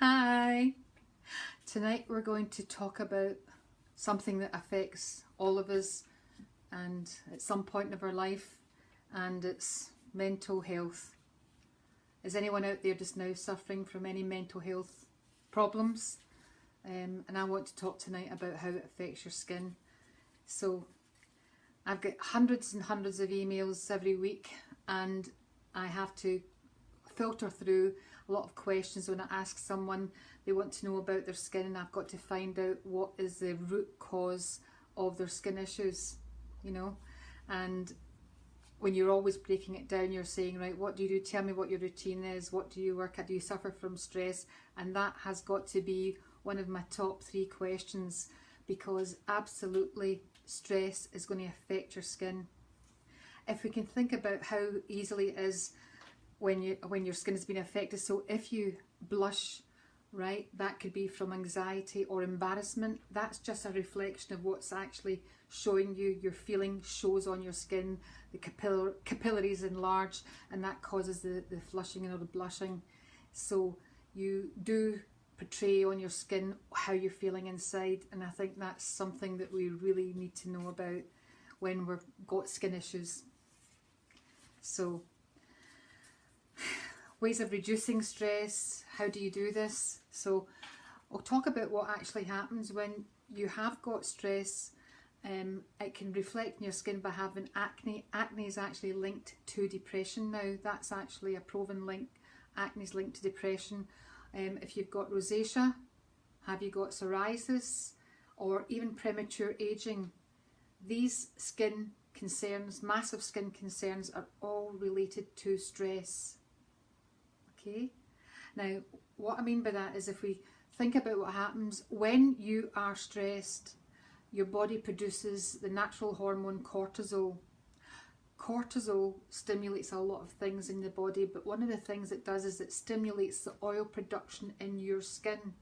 Hi! Tonight we're going to talk about something that affects all of us and at some point of our life, and it's mental health. Is anyone out there just now suffering from any mental health problems? And I want to talk tonight about how it affects your skin. So I've got hundreds and hundreds of emails every week, and I have to filter through a lot of questions. When I ask someone, they want to know about their skin, and I've got to find out what is the root cause of their skin issues, you know. And when you're always breaking it down, you're saying, right, what do you do? Tell me what your routine is. What do you work at? Do you suffer from stress? And that has got to be one of my top 3 questions, because absolutely stress is going to affect your skin. If we can think about how easily it is when your skin has been affected. So if you blush, right, that could be from anxiety or embarrassment. That's just a reflection of what's actually showing you. Your feeling shows on your skin, the capillaries enlarge, and that causes the flushing or the blushing. So you do portray on your skin how you're feeling inside, and I think that's something that we really need to know about when we've got skin issues. So ways of reducing stress, how do you do this? So I'll talk about what actually happens when you have got stress. It can reflect in your skin by having acne. Acne is actually linked to depression now. That's actually a proven link. Acne is linked to depression. If you've got rosacea, have you got psoriasis, or even premature aging, these skin concerns, massive skin concerns, are all related to stress. Okay, now what I mean by that is, if we think about what happens when you are stressed, your body produces the natural hormone cortisol. Cortisol stimulates a lot of things in the body, but one of the things it does is it stimulates the oil production in your skin.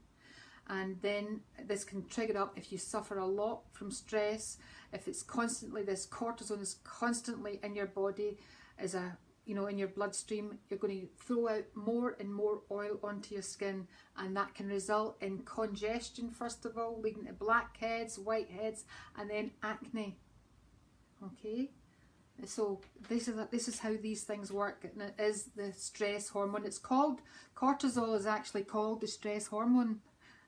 And then this can trigger up if you suffer a lot from stress. If it's constantly, this cortisol is constantly in your body, as a, you know, in your bloodstream, you're going to throw out more and more oil onto your skin, and that can result in congestion first of all, leading to blackheads, whiteheads, and then acne. Okay, so this is how these things work, and it is the stress hormone. It's called, cortisol is actually called the stress hormone.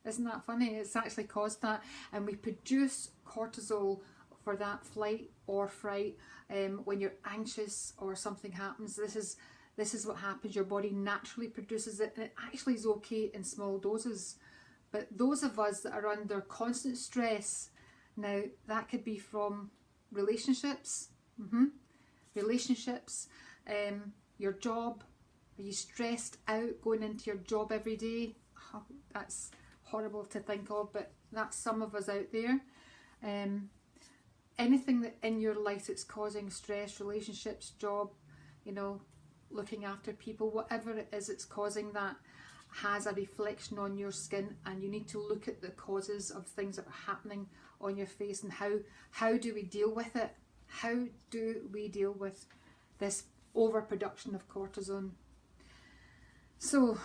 Isn't that funny? It's actually caused that, and we produce cortisol for that flight or fright. When you're anxious or something happens, this is what happens. Your body naturally produces it, and it actually is okay in small doses. But those of us that are under constant stress, now that could be from relationships, your job. Are you stressed out going into your job every day? Oh, that's horrible to think of, but that's some of us out there. Anything that in your life that's causing stress, relationships, job, you know, looking after people, whatever it is that's causing that, has a reflection on your skin, and you need to look at the causes of things that are happening on your face, and how do we deal with it? How do we deal with this overproduction of cortisol? So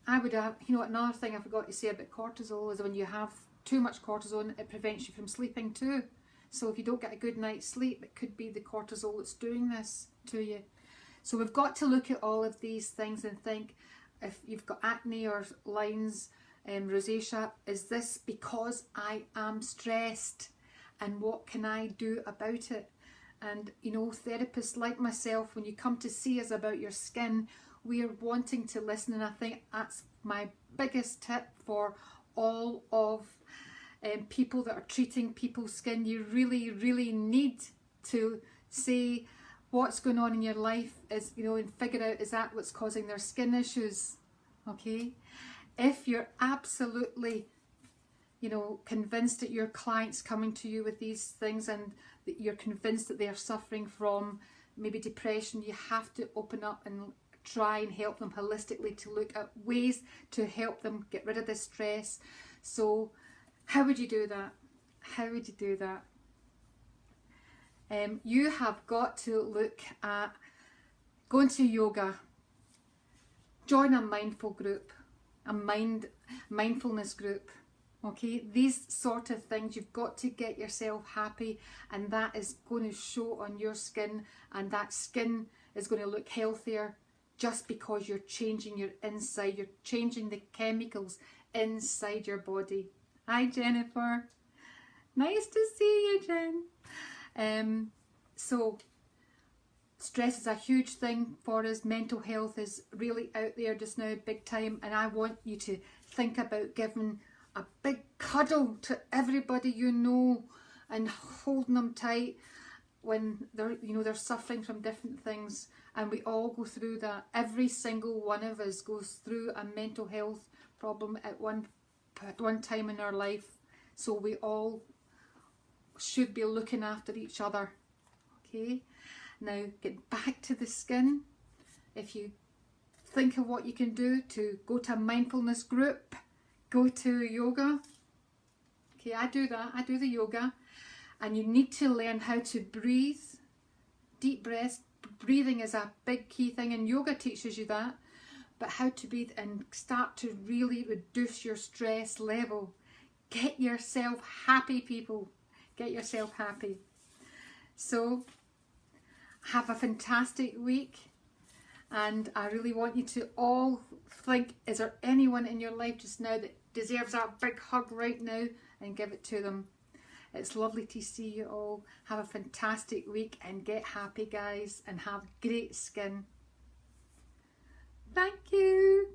I would have, you know, another thing I forgot to say about cortisol is when you have too much cortisol, it prevents you from sleeping too. So if you don't get a good night's sleep, it could be the cortisol that's doing this to you. So we've got to look at all of these things and think, if you've got acne or lines, rosacea, is this because I am stressed? And what can I do about it? And, you know, therapists like myself, when you come to see us about your skin, we are wanting to listen, and I think that's my biggest tip for all of people that are treating people's skin. You really, really need to say what's going on in your life, is, you know, and figure out, is that what's causing their skin issues? Okay, if you're absolutely, you know, convinced that your client's coming to you with these things, and that you're convinced that they are suffering from maybe depression, you have to open up and try and help them holistically, to look at ways to help them get rid of this stress. So how would you do that? How would you do that? You have got to look at going to yoga, join a mindful group, a mindfulness group. Okay, these sort of things, you've got to get yourself happy, and that is going to show on your skin, and that skin is going to look healthier just because you're changing your inside, you're changing the chemicals inside your body. Hi Jennifer, nice to see you, Jen. So stress is a huge thing for us. Mental health is really out there just now, big time, and I want you to think about giving a big cuddle to everybody you know and holding them tight when they're suffering from different things, and we all go through that. Every single one of us goes through a mental health problem at one time in our life, so we all should be looking after each other. Okay, now get back to the skin. If you think of what you can do to go to a mindfulness group, go to yoga. Okay, I do that. I do the yoga. And you need to learn how to breathe. Deep breaths. Breathing is a big key thing, and yoga teaches you that. But how to breathe and start to really reduce your stress level. Get yourself happy, people. Get yourself happy. So, have a fantastic week. And I really want you to all think, is there anyone in your life just now that deserves that big hug right now, and give it to them. It's lovely to see you all. Have a fantastic week and get happy, guys, and have great skin. Thank you.